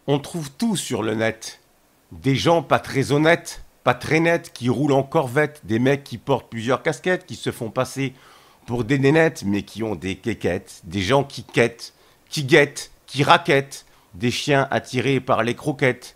On trouve tout sur le net. Des gens pas très honnêtes, pas très nets, qui roulent en corvette, des mecs qui portent plusieurs casquettes, qui se font passer pour des nénettes, mais qui ont des quéquettes, des gens qui quêtent, qui guettent, qui raquettent, des chiens attirés par les croquettes.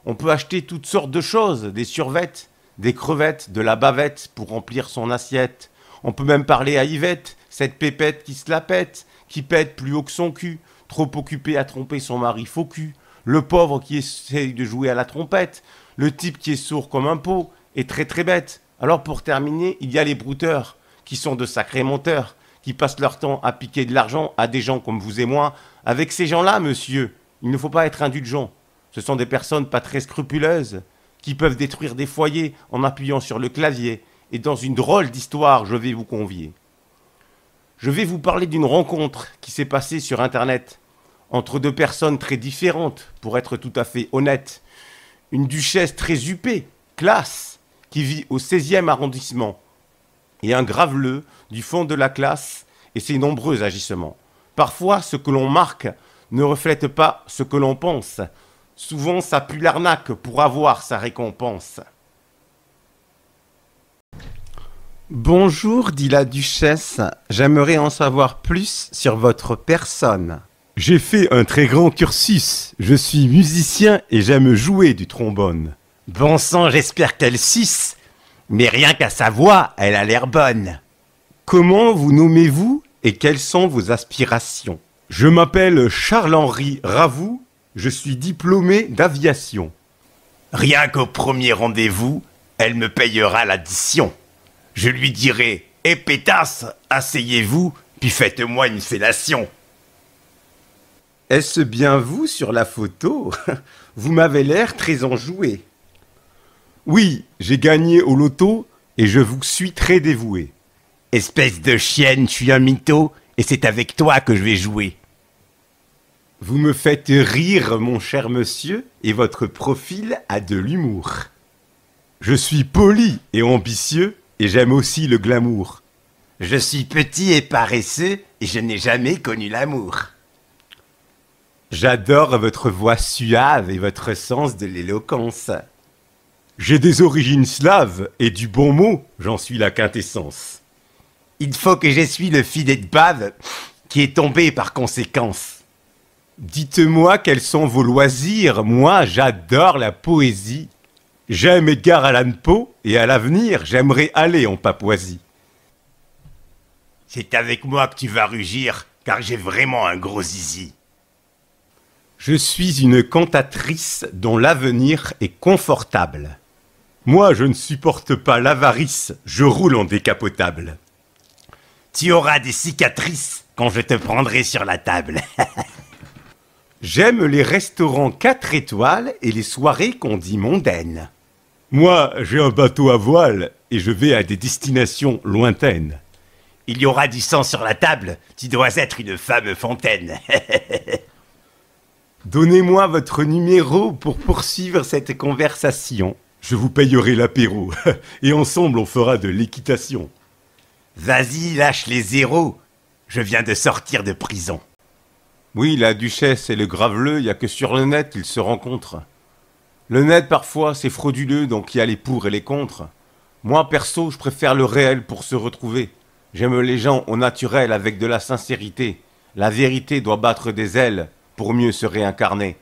On peut acheter toutes sortes de choses, des survettes, des crevettes, de la bavette pour remplir son assiette. On peut même parler à Yvette, cette pépette qui se la pète, qui pète plus haut que son cul, trop occupée à tromper son mari faux cul, le pauvre qui essaye de jouer à la trompette, le type qui est sourd comme un pot et très très bête. Alors pour terminer, il y a les brouteurs, qui sont de sacrés menteurs, qui passent leur temps à piquer de l'argent à des gens comme vous et moi. Avec ces gens-là, monsieur, il ne faut pas être indulgent. Ce sont des personnes pas très scrupuleuses, qui peuvent détruire des foyers en appuyant sur le clavier. Et dans une drôle d'histoire, je vais vous convier. Je vais vous parler d'une rencontre qui s'est passée sur Internet, entre deux personnes très différentes, pour être tout à fait honnête. Une duchesse très huppée, classe, qui vit au 16e arrondissement, et un graveleux du fond de la classe et ses nombreux agissements. Parfois, ce que l'on marque ne reflète pas ce que l'on pense. Souvent, ça pue l'arnaque pour avoir sa récompense. Bonjour, dit la duchesse, j'aimerais en savoir plus sur votre personne. J'ai fait un très grand cursus, je suis musicien et j'aime jouer du trombone. Bon sang, j'espère qu'elle suce, mais rien qu'à sa voix, elle a l'air bonne. Comment vous nommez-vous et quelles sont vos aspirations? Je m'appelle Charles-Henri Ravoux, je suis diplômé d'aviation. Rien qu'au premier rendez-vous, elle me payera l'addition. Je lui dirai « Eh pétasse, asseyez-vous, puis faites-moi une fellation ». Est-ce bien vous sur la photo? Vous m'avez l'air très enjoué. Oui, j'ai gagné au loto et je vous suis très dévoué. Espèce de chienne, je suis un mytho et c'est avec toi que je vais jouer. Vous me faites rire, mon cher monsieur, et votre profil a de l'humour. Je suis poli et ambitieux et j'aime aussi le glamour. Je suis petit et paresseux et je n'ai jamais connu l'amour. J'adore votre voix suave et votre sens de l'éloquence. J'ai des origines slaves et du bon mot, j'en suis la quintessence. Il faut que j'essuie le filet de bave qui est tombé par conséquence. Dites-moi quels sont vos loisirs, moi j'adore la poésie. J'aime Edgar Allan Poe et à l'avenir j'aimerais aller en Papouasie. C'est avec moi que tu vas rugir car j'ai vraiment un gros zizi. Je suis une cantatrice dont l'avenir est confortable. Moi, je ne supporte pas l'avarice, je roule en décapotable. Tu auras des cicatrices quand je te prendrai sur la table. J'aime les restaurants 4 étoiles et les soirées qu'on dit mondaines. Moi, j'ai un bateau à voile et je vais à des destinations lointaines. Il y aura du sang sur la table, tu dois être une femme fontaine. Donnez-moi votre numéro pour poursuivre cette conversation. Je vous payerai l'apéro et ensemble on fera de l'équitation. Vas-y, lâche les zéros. Je viens de sortir de prison. Oui, la duchesse et le graveleux, il n'y a que sur le net qu'ils se rencontrent. Le net, parfois, c'est frauduleux, donc il y a les pour et les contre. Moi, perso, je préfère le réel pour se retrouver. J'aime les gens au naturel avec de la sincérité. La vérité doit battre des ailes pour mieux se réincarner.